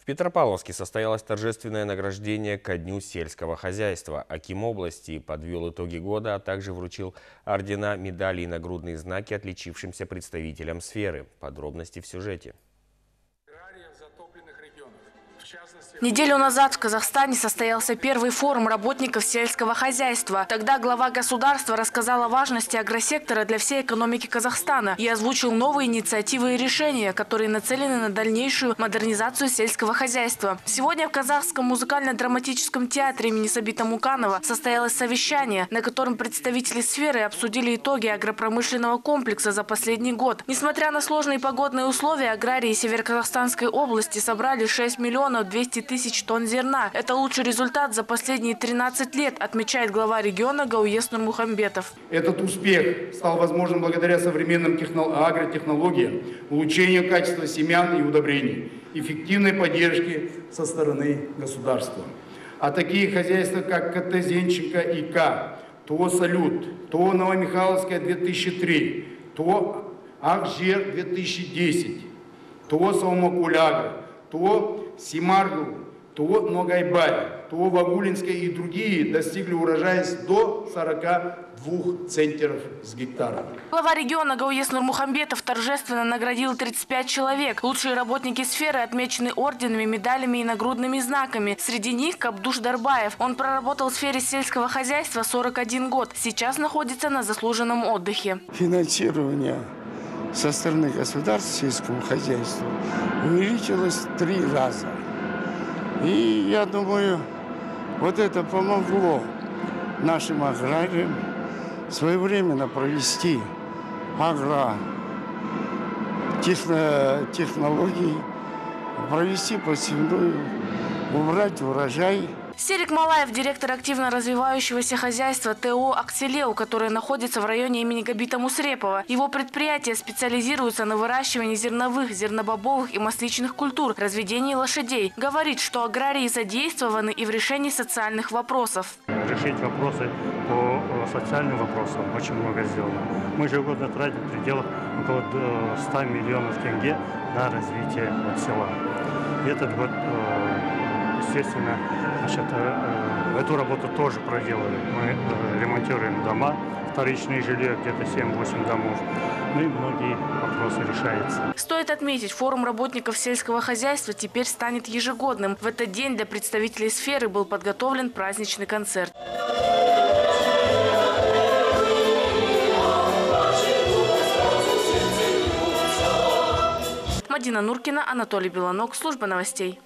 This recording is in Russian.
В Петропавловске состоялось торжественное награждение ко Дню сельского хозяйства. Аким области подвел итоги года, а также вручил ордена, медали и нагрудные знаки отличившимся представителям сферы. Подробности в сюжете. Неделю назад в Казахстане состоялся первый форум работников сельского хозяйства. Тогда глава государства рассказал о важности агросектора для всей экономики Казахстана и озвучил новые инициативы и решения, которые нацелены на дальнейшую модернизацию сельского хозяйства. Сегодня в Казахском музыкально-драматическом театре имени Сабита Муканова состоялось совещание, на котором представители сферы обсудили итоги агропромышленного комплекса за последний год. Несмотря на сложные погодные условия, аграрии Североказахстанской области собрали 6 миллионов 200 тысяч тонн зерна. Это лучший результат за последние 13 лет, отмечает глава региона Гауес Нурмухамбетов. Этот успех стал возможен благодаря современным агротехнологиям, улучшению качества семян и удобрений, эффективной поддержке со стороны государства. А такие хозяйства, как КТ Зенченко ИК, ТО «Салют», ТО «Новомихайловская» 2003, ТО «Акжер» 2010, ТО «Саумакулягра», ТО «Симаргу», ТО «Ногайбай», ТО «Вагулинская» и другие достигли урожая до 42 центнеров с гектара. Глава региона Гауес Нурмухамбетов торжественно наградил 35 человек. Лучшие работники сферы отмечены орденами, медалями и нагрудными знаками. Среди них Кабдуш Дарбаев. Он проработал в сфере сельского хозяйства 41 год. Сейчас находится на заслуженном отдыхе. Финансирование со стороны государства сельскому хозяйству увеличилось 3 раза. И я думаю, вот это помогло нашим аграриям своевременно провести агротехнологии, провести посевную, убрать урожай. Серик Малаев, директор активно развивающегося хозяйства ТО «Акселеу», которое находится в районе имени Габита Мусрепова. Его предприятие специализируется на выращивании зерновых, зернобобовых и масличных культур, разведении лошадей. Говорит, что аграрии задействованы и в решении социальных вопросов. Решить вопросы по социальным вопросам очень много сделано. Мы ежегодно тратим в пределах около 100 миллионов тенге на развитие села. И этот год, естественно, эту работу тоже проделали. Мы ремонтируем дома, вторичное жилье, где-то 7-8 домов. Ну и многие вопросы решаются. Стоит отметить, форум работников сельского хозяйства теперь станет ежегодным. В этот день для представителей сферы был подготовлен праздничный концерт. Мадина Нуркина, Анатолий Белонок, служба новостей.